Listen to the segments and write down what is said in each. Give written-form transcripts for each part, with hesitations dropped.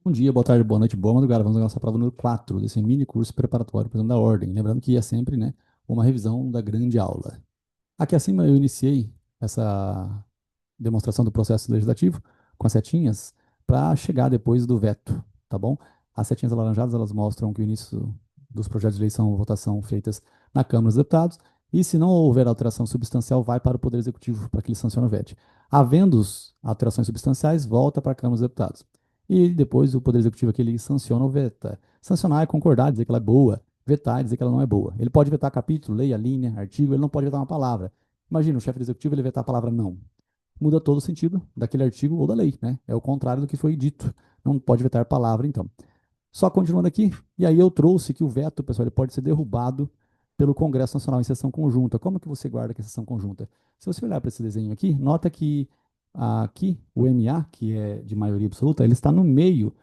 Bom dia, boa tarde, boa noite, boa madrugada. Vamos à nossa prova número 4 desse mini curso preparatório para o exame da ordem. Lembrando que é sempre, né, uma revisão da grande aula. Aqui acima eu iniciei essa demonstração do processo legislativo com as setinhas para chegar depois do veto, tá bom? As setinhas alaranjadas, elas mostram que o início dos projetos de lei são votação feitas na Câmara dos Deputados e se não houver alteração substancial, vai para o Poder Executivo para que ele sancione o veto. Havendo alterações substanciais, volta para a Câmara dos Deputados. E depois o Poder Executivo aqui, ele sanciona ou veta. Sancionar é concordar, dizer que ela é boa. Vetar é dizer que ela não é boa. Ele pode vetar capítulo, lei, a linha, artigo, ele não pode vetar uma palavra. Imagina, o chefe do executivo ele vetar a palavra não. Muda todo o sentido daquele artigo ou da lei, né? É o contrário do que foi dito. Não pode vetar palavra, então. Só continuando aqui, e aí eu trouxe que o veto, pessoal, ele pode ser derrubado pelo Congresso Nacional em sessão conjunta. Como que você guarda que é sessão conjunta? Se você olhar para esse desenho aqui, nota que aqui o MA, que é de maioria absoluta, ele está no meio.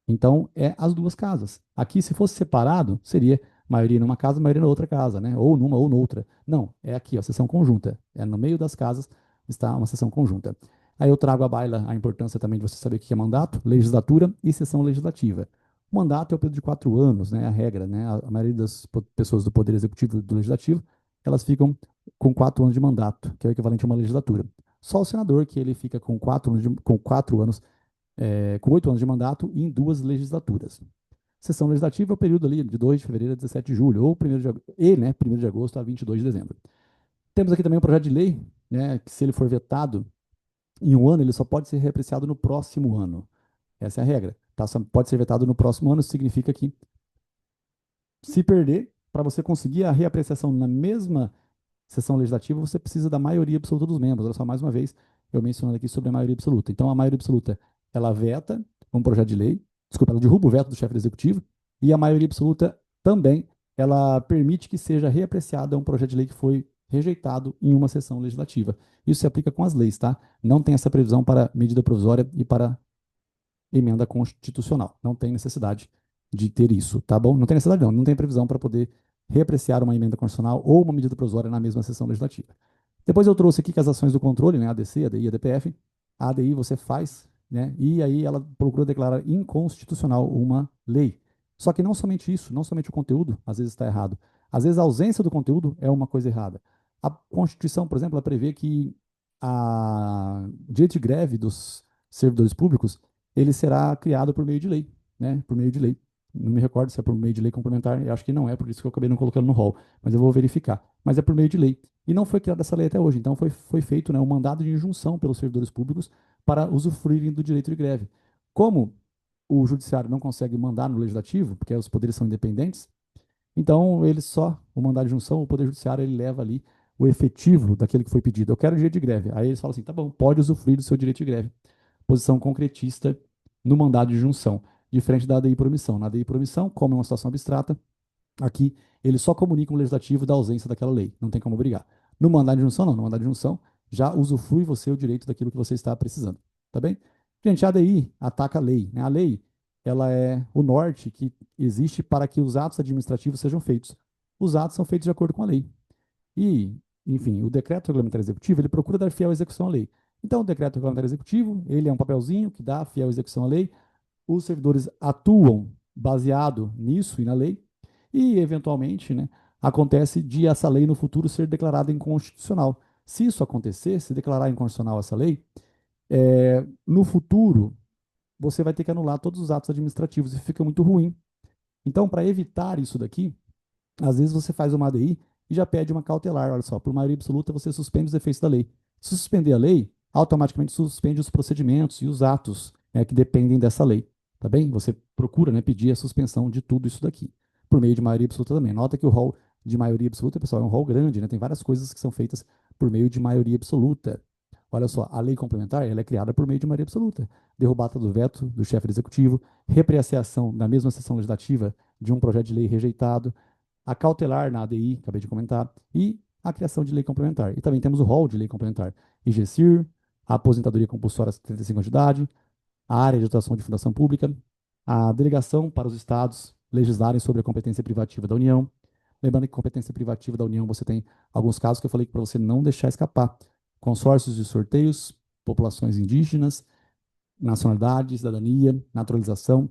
Então, é as duas casas. Aqui, se fosse separado, seria maioria numa casa, maioria na outra casa, né? Ou numa ou noutra. Não, é aqui, ó, sessão conjunta. É no meio das casas está uma sessão conjunta. Aí eu trago à baila a importância também de você saber o que é mandato, legislatura e sessão legislativa. O mandato é o período de 4 anos, né? A regra, né? A maioria das pessoas do Poder Executivo e do Legislativo, elas ficam com 4 anos de mandato, que é o equivalente a uma legislatura. Só o senador, que ele fica com 4 anos, com 4 anos com 8 anos de mandato e em duas legislaturas. Sessão legislativa é o período ali de 2 de fevereiro a 17 de julho, ou 1 de, né, 1 de agosto a 22 de dezembro. Temos aqui também um projeto de lei, né, que se ele for vetado em um ano, ele só pode ser reapreciado no próximo ano. Essa é a regra. Tá? Só pode ser vetado no próximo ano, isso significa que se perder, para você conseguir a reapreciação na mesma sessão legislativa, você precisa da maioria absoluta dos membros. Olha só, mais uma vez, eu mencionando aqui sobre a maioria absoluta. Então, a maioria absoluta, ela veta um projeto de lei, desculpa, ela derruba o veto do chefe do executivo, e a maioria absoluta também, ela permite que seja reapreciado um projeto de lei que foi rejeitado em uma sessão legislativa. Isso se aplica com as leis, tá? Não tem essa previsão para medida provisória e para emenda constitucional. Não tem necessidade de ter isso, tá bom? Não tem necessidade, não. Não tem previsão para poder reapreciar uma emenda constitucional ou uma medida provisória na mesma sessão legislativa. Depois eu trouxe aqui que as ações do controle, né, ADC, ADI, ADPF, a ADI você faz, né, e aí ela procura declarar inconstitucional uma lei. Só que não somente isso, não somente o conteúdo, às vezes está errado. Às vezes a ausência do conteúdo é uma coisa errada. A Constituição, por exemplo, ela prevê que o direito de greve dos servidores públicos ele será criado por meio de lei, né? Por meio de lei. Não me recordo se é por meio de lei complementar, eu acho que não é, por isso que eu acabei não colocando no rol, mas eu vou verificar. Mas é por meio de lei. E não foi criada essa lei até hoje, então foi feito, né, um mandado de injunção pelos servidores públicos para usufruírem do direito de greve. Como o judiciário não consegue mandar no legislativo, porque os poderes são independentes, então ele só, o mandado de injunção, o poder judiciário, ele leva ali o efetivo daquele que foi pedido. Eu quero direito de greve. Aí eles falam assim, tá bom, pode usufruir do seu direito de greve. Posição concretista no mandado de junção, diferente da ADI por omissão. Na ADI por omissão, como é uma situação abstrata, aqui ele só comunica o legislativo da ausência daquela lei, não tem como obrigar. No mandado de junção, não. No mandado de junção, já usufrui você o direito daquilo que você está precisando. Tá bem? Gente, a ADI ataca a lei. Né? A lei, ela é o norte que existe para que os atos administrativos sejam feitos. Os atos são feitos de acordo com a lei. E, enfim, o decreto regulamentar executivo, ele procura dar fiel execução à lei. Então, o decreto regulamentar executivo, ele é um papelzinho que dá fiel execução à lei. Os servidores atuam baseado nisso e na lei. E, eventualmente, né, acontece de essa lei no futuro ser declarada inconstitucional. Se isso acontecer, se declarar inconstitucional essa lei, no futuro, você vai ter que anular todos os atos administrativos e fica muito ruim. Então, para evitar isso daqui, às vezes você faz uma ADI e já pede uma cautelar. Olha só, por maioria absoluta você suspende os efeitos da lei. Se suspender a lei, automaticamente suspende os procedimentos e os atos, né, que dependem dessa lei. Tá bem? Você procura, né, pedir a suspensão de tudo isso daqui, por meio de maioria absoluta também. Nota que o rol de maioria absoluta, pessoal, é um rol grande, né? Tem várias coisas que são feitas por meio de maioria absoluta. Olha só, a lei complementar ela é criada por meio de maioria absoluta. Derrubada do veto do chefe do executivo, repreação na mesma sessão legislativa de um projeto de lei rejeitado, a cautelar na ADI, acabei de comentar, e a criação de lei complementar. E também temos o rol de lei complementar, IGCIR, a aposentadoria compulsória aos 35 anos de idade, a área de atuação de fundação pública, a delegação para os estados legislarem sobre a competência privativa da União. Lembrando que competência privativa da União você tem alguns casos que eu falei para você não deixar escapar. Consórcios de sorteios, populações indígenas, nacionalidade, cidadania, naturalização,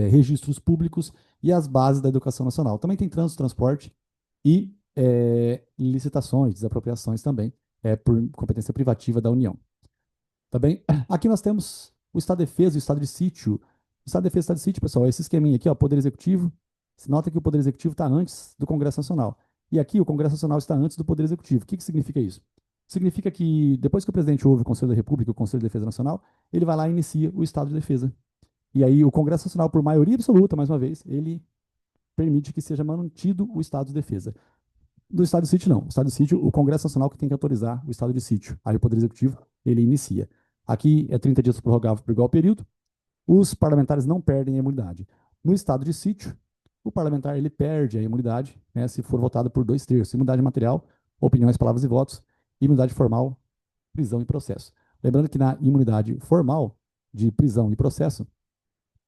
registros públicos e as bases da educação nacional. Também tem trânsito, transporte e licitações, desapropriações também, por competência privativa da União. Tá bem? Aqui nós temos o Estado de Defesa e o Estado de Sítio. O Estado de Defesa e o Estado de Sítio, pessoal, é esse esqueminha aqui, ó, Poder Executivo. Se nota que o Poder Executivo está antes do Congresso Nacional. E aqui o Congresso Nacional está antes do Poder Executivo. O que significa isso? Significa que depois que o presidente ouve o Conselho da República e o Conselho de Defesa Nacional, ele vai lá e inicia o Estado de Defesa. E aí o Congresso Nacional, por maioria absoluta, mais uma vez, ele permite que seja mantido o Estado de Defesa. Do Estado de Sítio, não. O Estado de Sítio, o Congresso Nacional que tem que autorizar o Estado de Sítio. Aí o Poder Executivo, ele inicia. Aqui é 30 dias prorrogável por igual período. Os parlamentares não perdem a imunidade. No Estado de Sítio, o parlamentar ele perde a imunidade, né, se for votado por 2/3. Imunidade material, opiniões, palavras e votos. Imunidade formal, prisão e processo. Lembrando que na imunidade formal de prisão e processo,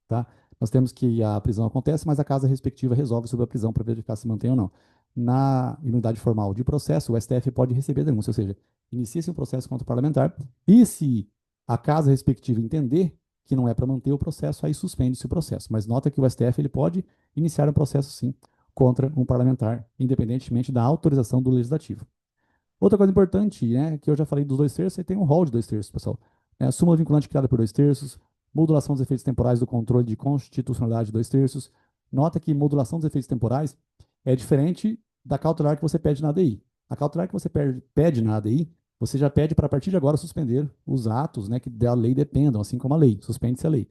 tá? Nós temos que a prisão acontece, mas a casa respectiva resolve sobre a prisão para verificar se mantém ou não. Na imunidade formal de processo, o STF pode receber a denúncia, ou seja, inicia-se um processo contra o parlamentar, e se a casa respectiva entender que não é para manter o processo, aí suspende-se o processo. Mas nota que o STF ele pode iniciar um processo, sim, contra um parlamentar, independentemente da autorização do legislativo. Outra coisa importante, né, que eu já falei dos 2/3, aí tem um rol de 2/3, pessoal. A súmula vinculante criada por 2/3, modulação dos efeitos temporais do controle de constitucionalidade de 2/3. Nota que modulação dos efeitos temporais é diferente da cautelar que você pede na ADI. A cautelar que você pede na ADI, você já pede para a partir de agora suspender os atos, né, que da lei dependam, assim como a lei, suspende-se a lei.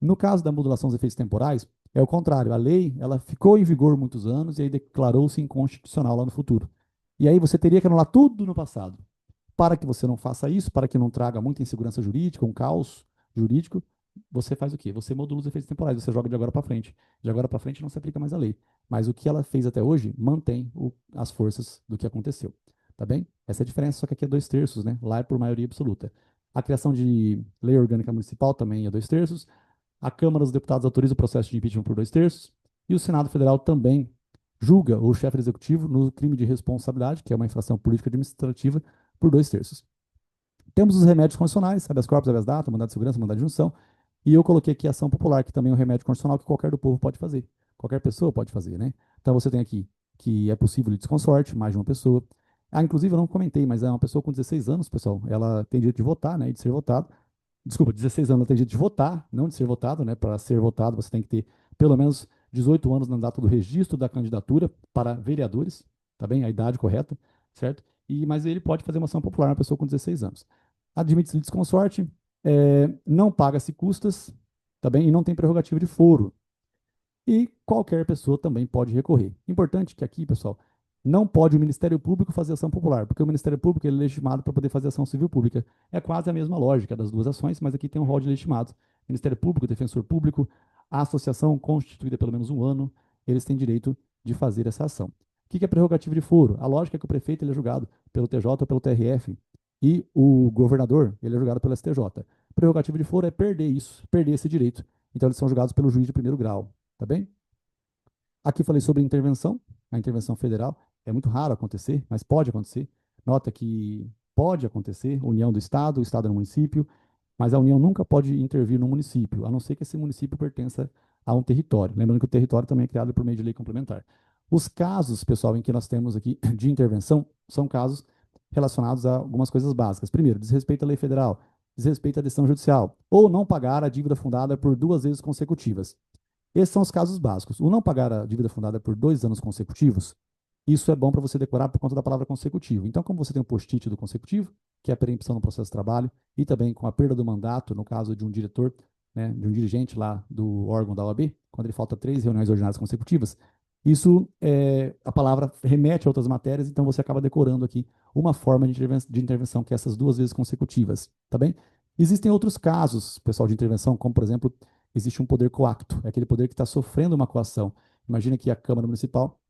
No caso da modulação dos efeitos temporais, é o contrário. A lei ela ficou em vigor muitos anos e aí declarou-se inconstitucional lá no futuro. E aí você teria que anular tudo no passado. Para que você não faça isso, para que não traga muita insegurança jurídica, um caos jurídico, você faz o quê? Você modula os efeitos temporais, você joga de agora para frente. De agora para frente não se aplica mais a lei. Mas o que ela fez até hoje mantém as forças do que aconteceu. Tá bem? Essa é a diferença, só que aqui é 2/3, né? Lá é por maioria absoluta. A criação de lei orgânica municipal também é 2/3. A Câmara dos Deputados autoriza o processo de impeachment por 2/3. E o Senado Federal também julga o chefe executivo no crime de responsabilidade, que é uma infração política administrativa, por 2/3. Temos os remédios constitucionais, habeas corpus, habeas data, mandado de segurança, mandado de junção, e eu coloquei aqui a ação popular, que também é um remédio constitucional que qualquer do povo pode fazer. Qualquer pessoa pode fazer, né? Então você tem aqui que é possível litisconsorte, mais de uma pessoa. Ah, inclusive eu não comentei, mas é uma pessoa com 16 anos, pessoal, ela tem direito de votar, né, e de ser votado. Desculpa, 16 anos ela tem direito de votar, não de ser votado, né? Para ser votado você tem que ter pelo menos 18 anos na data do registro da candidatura para vereadores, tá bem? A idade correta, certo? Mas ele pode fazer uma ação popular, uma pessoa com 16 anos. Admite-se litisconsorte, não paga-se custas, tá bem? E não tem prerrogativa de foro. E qualquer pessoa também pode recorrer. Importante que aqui, pessoal, não pode o Ministério Público fazer ação popular, porque o Ministério Público ele é legitimado para poder fazer ação civil pública. É quase a mesma lógica das duas ações, mas aqui tem um rol de legitimados. Ministério Público, Defensor Público, a associação constituída pelo menos um ano, eles têm direito de fazer essa ação. O que é prerrogativa de foro? A lógica é que o prefeito ele é julgado pelo TJ ou pelo TRF e o governador ele é julgado pelo STJ. Prerrogativa de foro é perder isso, perder esse direito. Então eles são julgados pelo juiz de primeiro grau, tá bem? Aqui falei sobre intervenção, a intervenção federal. É muito raro acontecer, mas pode acontecer. Nota que pode acontecer, união do Estado, o Estado no município, mas a União nunca pode intervir no município, a não ser que esse município pertença a um território. Lembrando que o território também é criado por meio de lei complementar. Os casos, pessoal, em que nós temos aqui de intervenção são casos relacionados a algumas coisas básicas. Primeiro, desrespeito à lei federal, desrespeito à decisão judicial, ou não pagar a dívida fundada por 2 vezes consecutivas. Esses são os casos básicos. O não pagar a dívida fundada por 2 anos consecutivos, isso é bom para você decorar por conta da palavra consecutivo. Então, como você tem um post-it do consecutivo, que é a preempção no processo de trabalho, e também com a perda do mandato, no caso de um diretor, né, de um dirigente lá do órgão da OAB, quando ele falta 3 reuniões ordinárias consecutivas, isso a palavra remete a outras matérias, então você acaba decorando aqui uma forma de intervenção que é essas 2 vezes consecutivas, tá bem? Existem outros casos, pessoal, de intervenção, como, por exemplo, existe um poder coacto, é aquele poder que está sofrendo uma coação. Imagina que a Câmara Municipal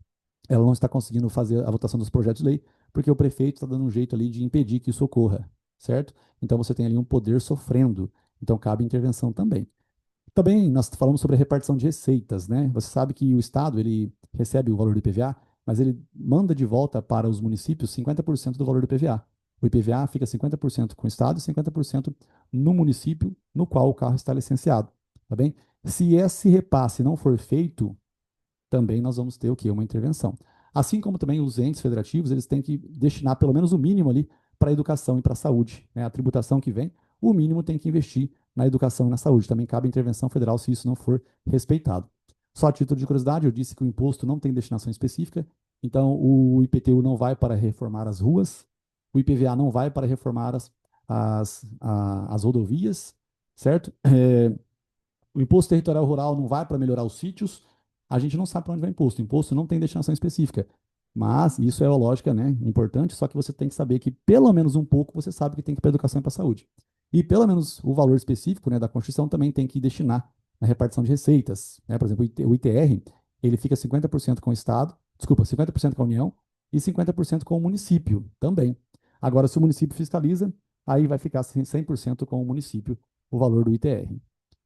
ela não está conseguindo fazer a votação dos projetos de lei, porque o prefeito está dando um jeito ali de impedir que isso ocorra, certo? Então você tem ali um poder sofrendo, então cabe intervenção também. Também nós falamos sobre a repartição de receitas, né? Você sabe que o Estado ele recebe o valor do IPVA, mas ele manda de volta para os municípios 50% do valor do IPVA. O IPVA fica 50% com o Estado e 50% no município no qual o carro está licenciado, tá bem? Se esse repasse não for feito, também nós vamos ter o quê? Uma intervenção. Assim como também os entes federativos, eles têm que destinar pelo menos o mínimo ali para a educação e para a saúde, né? A tributação que vem, o mínimo tem que investir na educação e na saúde. Também cabe intervenção federal se isso não for respeitado. Só a título de curiosidade, eu disse que o imposto não tem destinação específica, então o IPTU não vai para reformar as ruas, o IPVA não vai para reformar as rodovias, certo? O imposto territorial rural não vai para melhorar os sítios, a gente não sabe para onde vai o imposto. O imposto não tem destinação específica. Mas isso é a lógica, né? Importante, só que você tem que saber que pelo menos um pouco você sabe que tem que ir para a educação e para a saúde. E pelo menos o valor específico, né, da Constituição também tem que destinar na repartição de receitas, né? Por exemplo, o ITR, ele fica 50% com o Estado, desculpa, 50% com a União e 50% com o município também. Agora, se o município fiscaliza, aí vai ficar 100% com o município o valor do ITR.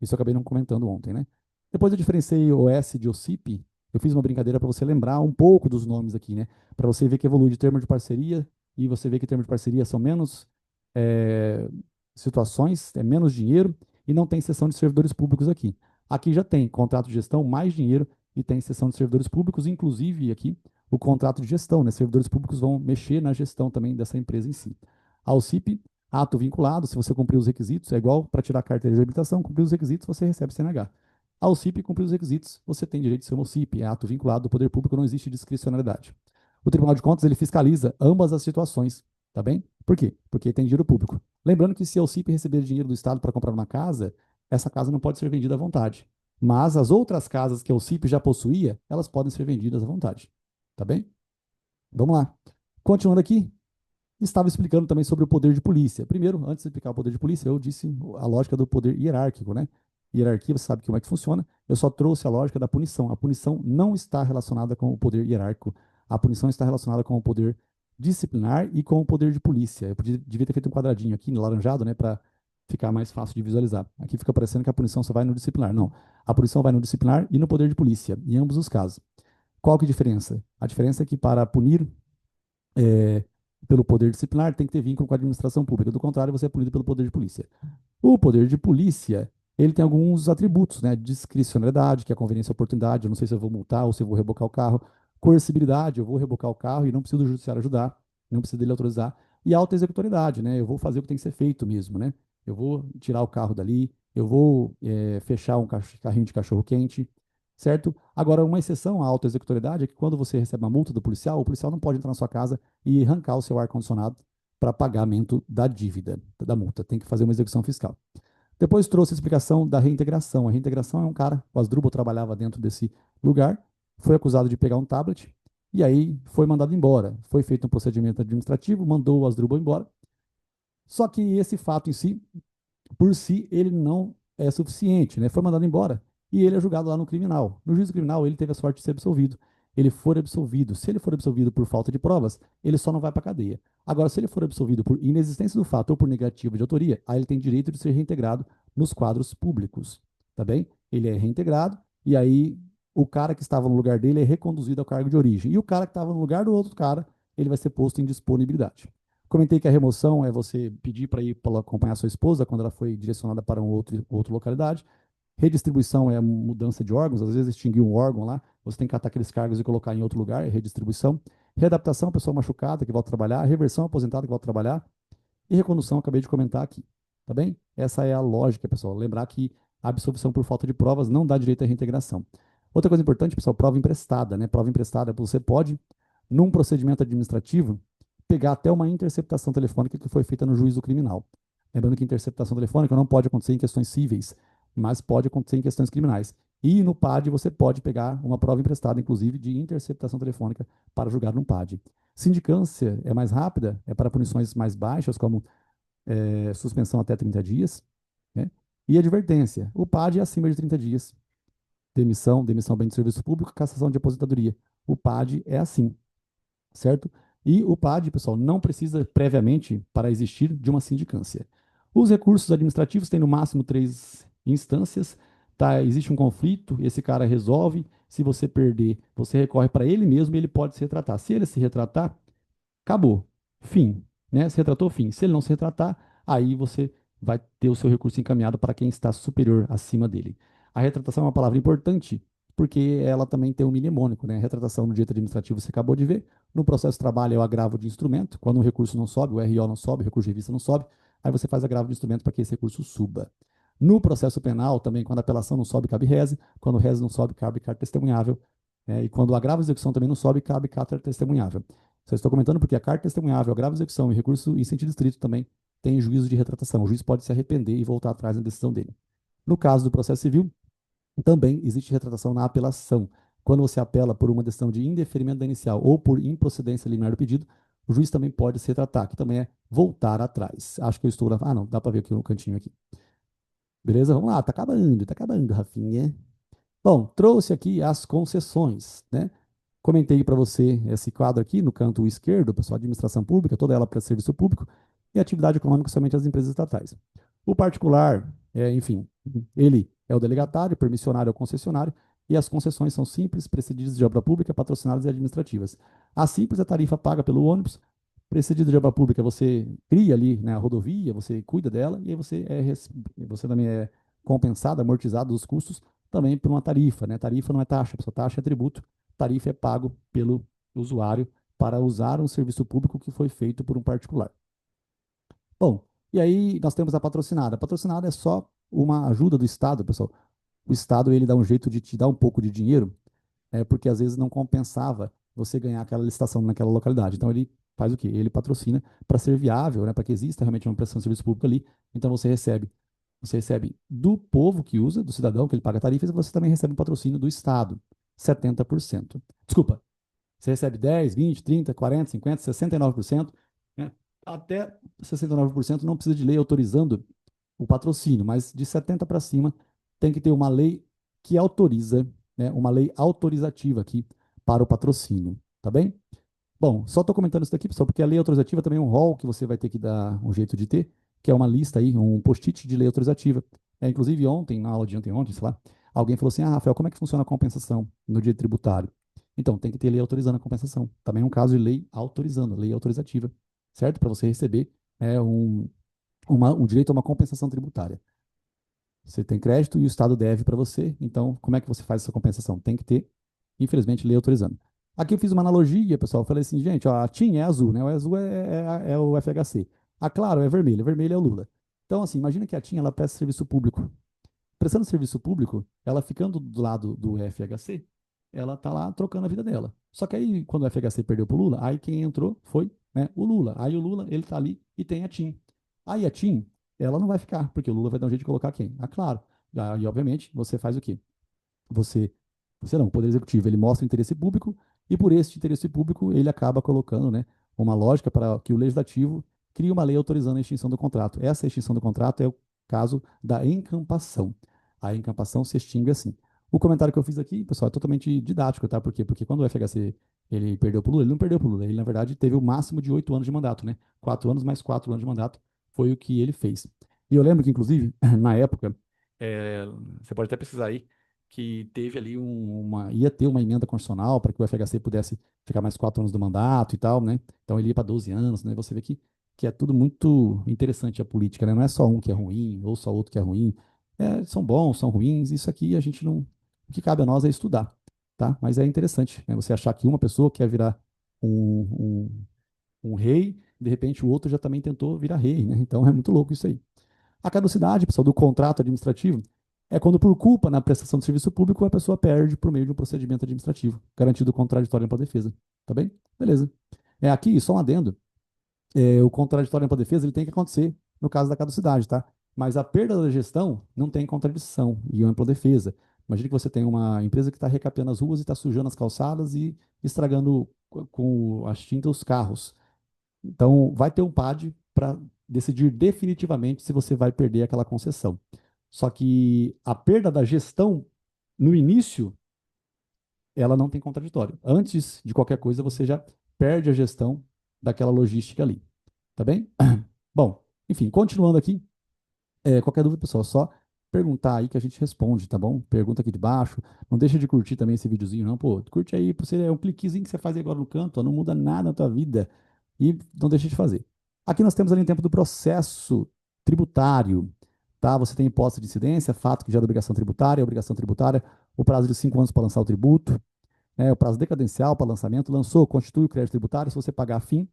Isso eu acabei não comentando ontem, né? Depois eu diferenciei OS de OCIP. Eu fiz uma brincadeira para você lembrar um pouco dos nomes aqui, né? Para você ver que evolui de termo de parceria e você vê que termo de parceria são menos é, situações, é menos dinheiro e não tem seção de servidores públicos aqui. Aqui já tem contrato de gestão, mais dinheiro e tem seção de servidores públicos, inclusive aqui o contrato de gestão, né? Servidores públicos vão mexer na gestão também dessa empresa em si. A OCIP, ato vinculado, se você cumprir os requisitos, é igual para tirar a carteira de habilitação, cumprir os requisitos, você recebe CNH. A OCIP cumprir os requisitos, você tem direito de ser uma OCIP, é ato vinculado do poder público, não existe discricionalidade. O Tribunal de Contas, ele fiscaliza ambas as situações, tá bem? Por quê? Porque tem dinheiro público. Lembrando que se a OCIP receber dinheiro do Estado para comprar uma casa, essa casa não pode ser vendida à vontade. Mas as outras casas que a OCIP já possuía, elas podem ser vendidas à vontade, tá bem? Vamos lá. Continuando aqui, estava explicando também sobre o poder de polícia. Primeiro, antes de explicar o poder de polícia, eu disse a lógica do poder hierárquico, né? Hierarquia, você sabe como é que funciona. Eu só trouxe a lógica da punição. A punição não está relacionada com o poder hierárquico. A punição está relacionada com o poder disciplinar e com o poder de polícia. Eu devia ter feito um quadradinho aqui, laranjado, né, para ficar mais fácil de visualizar. Aqui fica parecendo que a punição só vai no disciplinar. Não. A punição vai no disciplinar e no poder de polícia, em ambos os casos. Qual que é a diferença? A diferença é que para punir é, pelo poder disciplinar, tem que ter vínculo com a administração pública. Do contrário, você é punido pelo poder de polícia. O poder de polícia, ele tem alguns atributos, né? Discricionalidade, que é a conveniência e oportunidade. Eu não sei se eu vou multar ou se eu vou rebocar o carro. Coercibilidade, eu vou rebocar o carro e não preciso do judiciário ajudar, não preciso dele autorizar. E alta executoriedade, né? Eu vou fazer o que tem que ser feito mesmo, né? Eu vou tirar o carro dali, eu vou fechar um carrinho de cachorro quente, certo? Agora, uma exceção à auto-executoriedade é que quando você recebe uma multa do policial, o policial não pode entrar na sua casa e arrancar o seu ar-condicionado para pagamento da dívida, da multa. Tem que fazer uma execução fiscal. Depois trouxe a explicação da reintegração. A reintegração é um cara, o Asdrubal trabalhava dentro desse lugar, foi acusado de pegar um tablet e aí foi mandado embora. Foi feito um procedimento administrativo, mandou o Asdrubal embora. Só que esse fato em si por si, ele não é suficiente, né? Foi mandado embora e ele é julgado lá no criminal. No juízo criminal, ele teve a sorte de ser absolvido. Ele for absolvido. Se ele for absolvido por falta de provas, ele só não vai para a cadeia. Agora, se ele for absolvido por inexistência do fato ou por negativa de autoria, aí ele tem direito de ser reintegrado nos quadros públicos, tá bem? Ele é reintegrado e aí o cara que estava no lugar dele é reconduzido ao cargo de origem. E o cara que estava no lugar do outro cara, ele vai ser posto em disponibilidade. Comentei que a remoção é você pedir para ir para acompanhar sua esposa quando ela foi direcionada para outra localidade. Redistribuição é a mudança de órgãos, às vezes extinguir um órgão lá, você tem que catar aqueles cargos e colocar em outro lugar, é redistribuição. Readaptação, pessoa machucada que volta a trabalhar. Reversão, aposentado que volta a trabalhar. E recondução, acabei de comentar aqui. Tá bem? Essa é a lógica, pessoal. Lembrar que a absolvição por falta de provas não dá direito à reintegração. Outra coisa importante, pessoal, prova emprestada, né? Prova emprestada, você pode, num procedimento administrativo, pegar até uma interceptação telefônica que foi feita no juízo criminal. Lembrando que interceptação telefônica não pode acontecer em questões cíveis, mas pode acontecer em questões criminais. E no PAD você pode pegar uma prova emprestada, inclusive, de interceptação telefônica para julgar no PAD. Sindicância é mais rápida, é para punições mais baixas, como suspensão até 30 dias, né? E advertência. O PAD é acima de 30 dias. Demissão bem de serviço público, cassação de aposentadoria. O PAD é assim, certo? E o PAD, pessoal, não precisa previamente para existir de uma sindicância. Os recursos administrativos têm no máximo 3 instâncias, tá? Existe um conflito, esse cara resolve. Se você perder, você recorre para ele mesmo e ele pode se retratar. Se ele se retratar, acabou. Fim. né? Se retratou, fim. Se ele não se retratar, aí você vai ter o seu recurso encaminhado para quem está superior acima dele. A retratação é uma palavra importante porque ela também tem um mnemônico, né? Retratação no direito administrativo você acabou de ver. No processo de trabalho é o agravo de instrumento. Quando o recurso não sobe, o RO não sobe, o recurso de revista não sobe, aí você faz agravo de instrumento para que esse recurso suba. No processo penal, também, quando a apelação não sobe, cabe reze. Quando o reze não sobe, cabe carta testemunhável. E quando o agravo de execução também não sobe, cabe carta testemunhável. Só estou comentando porque a carta testemunhável, agravo de execução e recurso em sentido estrito também tem juízo de retratação. O juiz pode se arrepender e voltar atrás na decisão dele. No caso do processo civil, também existe retratação na apelação. Quando você apela por uma decisão de indeferimento da inicial ou por improcedência liminar do pedido, o juiz também pode se retratar, que também é voltar atrás. Acho que eu estou. Ah, não, dá para ver aqui no cantinho aqui. Beleza? Vamos lá, tá acabando, Rafinha. Bom, trouxe aqui as concessões, né? Comentei para você esse quadro aqui no canto esquerdo, pessoal, administração pública, toda ela para serviço público, e atividade econômica somente as empresas estatais. O particular, enfim, ele é o delegatário, permissionário é o concessionário, e as concessões são simples, precedidas de obra pública, patrocinadas e administrativas. A simples é a tarifa paga pelo ônibus, precedida de obra pública, você cria ali, né, a rodovia, você cuida dela, e aí você também é compensado, amortizado os custos também por uma tarifa, né? Tarifa não é taxa, pessoal, taxa é tributo, tarifa é pago pelo usuário para usar um serviço público que foi feito por um particular. Bom, e aí nós temos a patrocinada. A patrocinada é só uma ajuda do Estado, pessoal. O Estado ele dá um jeito de te dar um pouco de dinheiro, porque às vezes não compensava você ganhar aquela licitação naquela localidade. Então ele faz o quê? Ele patrocina para ser viável, né, para que exista realmente uma prestação de serviço público ali. Então você recebe do povo que usa, do cidadão que ele paga tarifas, e você também recebe um patrocínio do Estado, 70%. Desculpa, você recebe 10, 20, 30, 40, 50, 69%, né? Até 69% não precisa de lei autorizando o patrocínio, mas de 70 para cima tem que ter uma lei que autoriza, né, uma lei autorizativa aqui para o patrocínio, tá bem? Bom, só estou comentando isso daqui, pessoal, porque a lei autorizativa também é um rol que você vai ter que dar um jeito de ter, que é uma lista aí, um post-it de lei autorizativa. Inclusive ontem, na aula de ontem, sei lá, alguém falou assim, ah, Rafael, como é que funciona a compensação no direito tributário? Então, tem que ter lei autorizando a compensação. Também é um caso de lei autorizando, lei autorizativa, certo? Para você receber um direito a uma compensação tributária. Você tem crédito e o Estado deve para você, então como é que você faz essa compensação? Tem que ter, infelizmente, lei autorizando. Aqui eu fiz uma analogia, pessoal. Eu falei assim, gente, ó, a TIM é azul, né? O azul é o FHC. A Claro é vermelho, vermelho é o Lula. Então, assim, imagina que a TIM ela presta serviço público. Prestando serviço público, ela ficando do lado do FHC, ela tá lá trocando a vida dela. Só que aí, quando o FHC perdeu pro Lula, aí quem entrou foi, né, o Lula. Aí o Lula, ele tá ali e tem a TIM. Aí a TIM, ela não vai ficar, porque o Lula vai dar um jeito de colocar quem? Ah, claro. Aí, obviamente, você faz o quê? Você, você não, o Poder Executivo, ele mostra o interesse público e por esse interesse público ele acaba colocando, né, uma lógica para que o Legislativo crie uma lei autorizando a extinção do contrato. Essa extinção do contrato é o caso da encampação. A encampação se extingue assim. O comentário que eu fiz aqui, pessoal, é totalmente didático, tá? Por quê? Porque quando o FHC ele perdeu para o Lula, ele não perdeu para o Lula, ele na verdade teve o máximo de 8 anos de mandato, né? 4 anos mais 4 anos de mandato foi o que ele fez. E eu lembro que, inclusive, na época, é, você pode até pesquisar aí, que teve ali ia ter uma emenda constitucional para que o FHC pudesse ficar mais 4 anos do mandato e tal, né? Então ele ia para 12 anos, né? Você vê que é tudo muito interessante a política, né? Não é só um que é ruim ou só outro que é ruim. São bons, são ruins, isso aqui a gente não. O que cabe a nós é estudar, tá? Mas é interessante, né? Você achar que uma pessoa quer virar um, um rei, de repente o outro já também tentou virar rei, né? Então é muito louco isso aí. A caducidade, pessoal, do contrato administrativo é quando, por culpa na prestação de serviço público, a pessoa perde por meio de um procedimento administrativo, garantido contraditório para a defesa. Tá bem? Beleza. Aqui, só um adendo. O contraditório para a defesa ele tem que acontecer no caso da caducidade, tá? Mas a perda da gestão não tem contradição e ampla defesa. Imagina que você tem uma empresa que está recapeando as ruas e está sujando as calçadas e estragando com as tintas os carros. Então, vai ter um PAD para decidir definitivamente se você vai perder aquela concessão. Só que a perda da gestão, no início, ela não tem contraditório. Antes de qualquer coisa, você já perde a gestão daquela logística ali. Tá bem? Bom, enfim, continuando aqui, qualquer dúvida, pessoal, só perguntar aí que a gente responde, tá bom? Pergunta aqui de baixo. Não deixa de curtir também esse videozinho, não. Pô, curte aí, você é um cliquezinho que você faz agora no canto, ó, não muda nada na tua vida. E não deixa de fazer. Aqui nós temos ali em tempo do processo tributário, tá? Você tem imposto de incidência, fato que gera obrigação tributária, o prazo de 5 anos para lançar o tributo, né? O prazo decadencial para lançamento, lançou, constitui o crédito tributário, se você pagar a fim.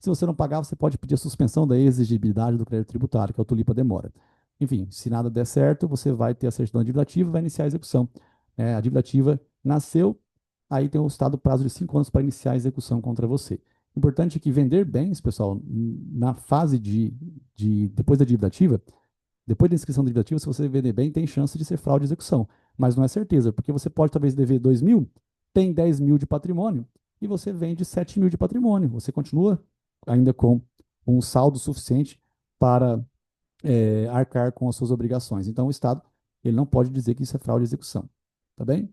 Se você não pagar, você pode pedir a suspensão da exigibilidade do crédito tributário, que é o tulipa demora. Enfim, se nada der certo, você vai ter a certidão dívida ativa e vai iniciar a execução. A dívida ativa nasceu, aí tem o estado prazo de 5 anos para iniciar a execução contra você. Importante é que vender bens, pessoal, na fase depois da dívida ativa, depois da inscrição da dívida ativa, se você vender bem, tem chance de ser fraude de execução. Mas não é certeza, porque você pode talvez dever 2.000, tem 10.000 de patrimônio, e você vende 7.000 de patrimônio. Você continua ainda com um saldo suficiente para arcar com as suas obrigações. Então, o Estado ele não pode dizer que isso é fraude de execução. Tá bem?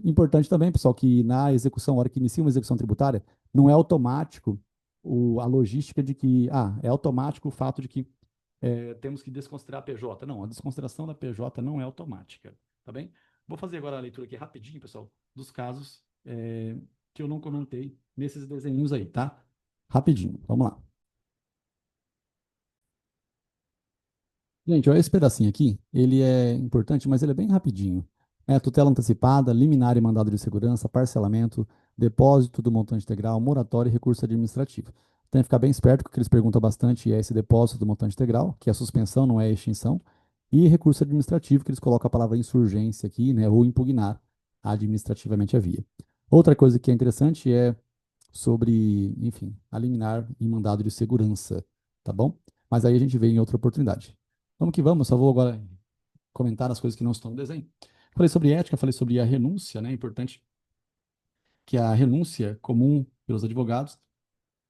Importante também, pessoal, que na execução, na hora que inicia uma execução tributária, não é automático a logística de que, é automático o fato de que temos que desconsiderar a PJ. Não, a desconsideração da PJ não é automática, tá bem? Vou fazer agora a leitura aqui rapidinho, pessoal, dos casos que eu não comentei nesses desenhos aí, tá? Rapidinho, vamos lá. Gente, olha esse pedacinho aqui, ele é importante, mas ele é bem rapidinho. Tutela antecipada, liminar e mandado de segurança, parcelamento, depósito do montante integral, moratória e recurso administrativo. Tem que ficar bem esperto, porque eles perguntam bastante é esse depósito do montante integral, que é a suspensão, não é a extinção, e recurso administrativo, que eles colocam a palavra insurgência aqui, né, ou impugnar administrativamente a via. Outra coisa que é interessante é sobre, enfim, a liminar e mandado de segurança, tá bom? Mas aí a gente vê em outra oportunidade. Vamos que vamos, só vou agora comentar as coisas que não estão no desenho. Falei sobre ética, falei sobre a renúncia, né? É importante que a renúncia é comum pelos advogados.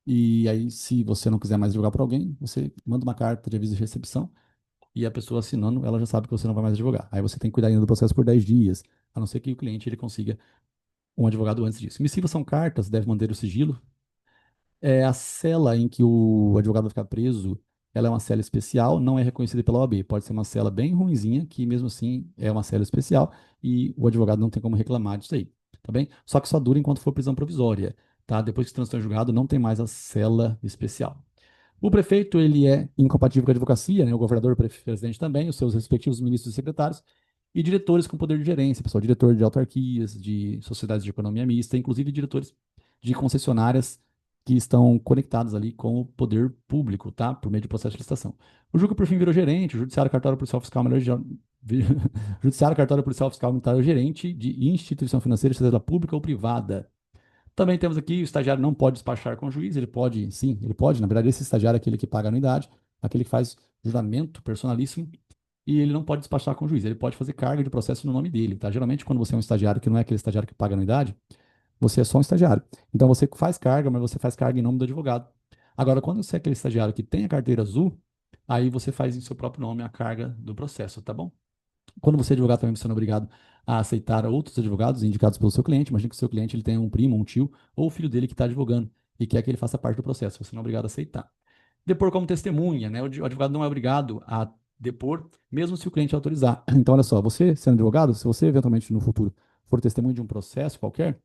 E aí, se você não quiser mais advogar para alguém, você manda uma carta de aviso de recepção e a pessoa assinando, ela já sabe que você não vai mais advogar. Aí você tem que cuidar ainda do processo por 10 dias, a não ser que o cliente ele consiga um advogado antes disso. Missiva são cartas, deve manter o sigilo. A cela em que o advogado vai ficar preso, ela é uma cela especial, não é reconhecida pela OAB. Pode ser uma cela bem ruinzinha, que mesmo assim é uma cela especial, e o advogado não tem como reclamar disso aí, tá bem? Só que só dura enquanto for prisão provisória, tá? Depois que transitou em julgado, não tem mais a cela especial. O prefeito, ele é incompatível com a advocacia, né? O governador, o presidente também, os seus respectivos ministros e secretários, e diretores com poder de gerência, pessoal, diretor de autarquias, de sociedades de economia mista, inclusive diretores de concessionárias que estão conectadas ali com o poder público, tá? Por meio de processo de licitação. O juca, por fim, virou gerente, o judiciário, cartório, policial, fiscal, melhor, judiciário, cartório, policial, fiscal, militar, o gerente de instituição financeira, seja ela pública ou privada. Também temos aqui, o estagiário não pode despachar com o juiz, ele pode, sim, ele pode, na verdade, esse estagiário é aquele que paga a anuidade, aquele que faz juramento personalíssimo, e ele não pode despachar com o juiz, ele pode fazer carga de processo no nome dele, tá? Geralmente, quando você é um estagiário que não é aquele estagiário que paga a anuidade, você é só um estagiário. Então, você faz carga, mas você faz carga em nome do advogado. Agora, quando você é aquele estagiário que tem a carteira azul, aí você faz em seu próprio nome a carga do processo, tá bom? Quando você é advogado, também você não é obrigado a aceitar outros advogados indicados pelo seu cliente. Imagina que o seu cliente ele tem um primo, um tio ou o filho dele que está advogando e quer que ele faça parte do processo. Você não é obrigado a aceitar. Depor como testemunha, né? O advogado não é obrigado a depor, mesmo se o cliente autorizar. Então, olha só, você sendo advogado, se você eventualmente no futuro for testemunha de um processo qualquer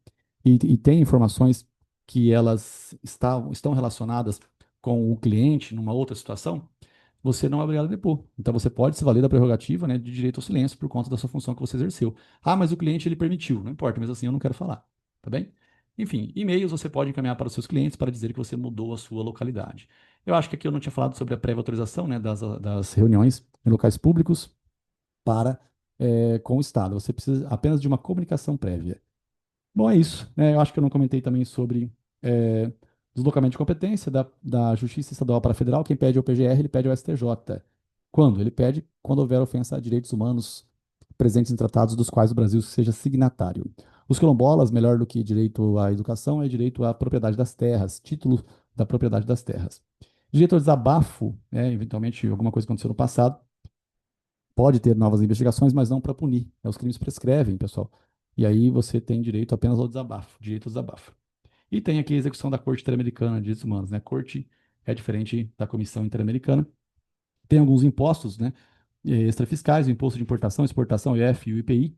e tem informações que elas estão relacionadas com o cliente numa outra situação, você não é obrigado a depor. Então você pode se valer da prerrogativa, né, de direito ao silêncio por conta da sua função que você exerceu. Mas o cliente ele permitiu, não importa, mas assim eu não quero falar, tá bem? Enfim, e-mails você pode encaminhar para os seus clientes para dizer que você mudou a sua localidade. Eu acho que aqui eu não tinha falado sobre a prévia autorização, né, das reuniões em locais públicos para com o Estado. Você precisa apenas de uma comunicação prévia. Bom, é isso, né? Eu acho que eu não comentei também sobre é, deslocamento de competência da Justiça Estadual para a Federal. Quem pede é o PGR, ele pede ao STJ. Quando? Ele pede quando houver ofensa a direitos humanos presentes em tratados dos quais o Brasil seja signatário. Os quilombolas, melhor do que direito à educação, é direito à propriedade das terras, título da propriedade das terras. Direito ao desabafo, né? Eventualmente alguma coisa aconteceu no passado, pode ter novas investigações, mas não para punir. Os crimes prescrevem, pessoal. E aí você tem direito apenas ao desabafo, direito ao desabafo. E tem aqui a execução da Corte Interamericana de Direitos Humanos, né? A Corte é diferente da Comissão Interamericana. Tem alguns impostos, né? Extrafiscais, o imposto de importação, exportação, o IF e o IPI,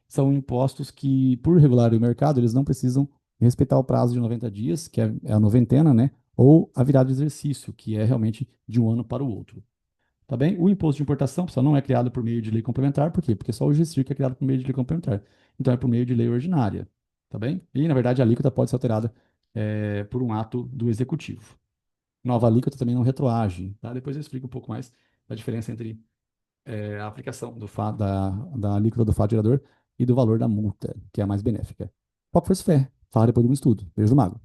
são impostos que, por regular o mercado, eles não precisam respeitar o prazo de 90 dias, que é a noventena, né? ou a virada de exercício, que é realmente de um ano para o outro. Tá bem? O imposto de importação, pessoal, não é criado por meio de lei complementar, por quê? Porque só o GSIR que é criado por meio de lei complementar. Então é por meio de lei ordinária, tá bem? E, na verdade, a alíquota pode ser alterada por um ato do executivo. Nova alíquota também não retroage, tá? Depois eu explico um pouco mais a diferença entre a aplicação da alíquota do fato gerador e do valor da multa, que é a mais benéfica. Qual que foi sua fé? Fala depois do estudo. Beijo do mago.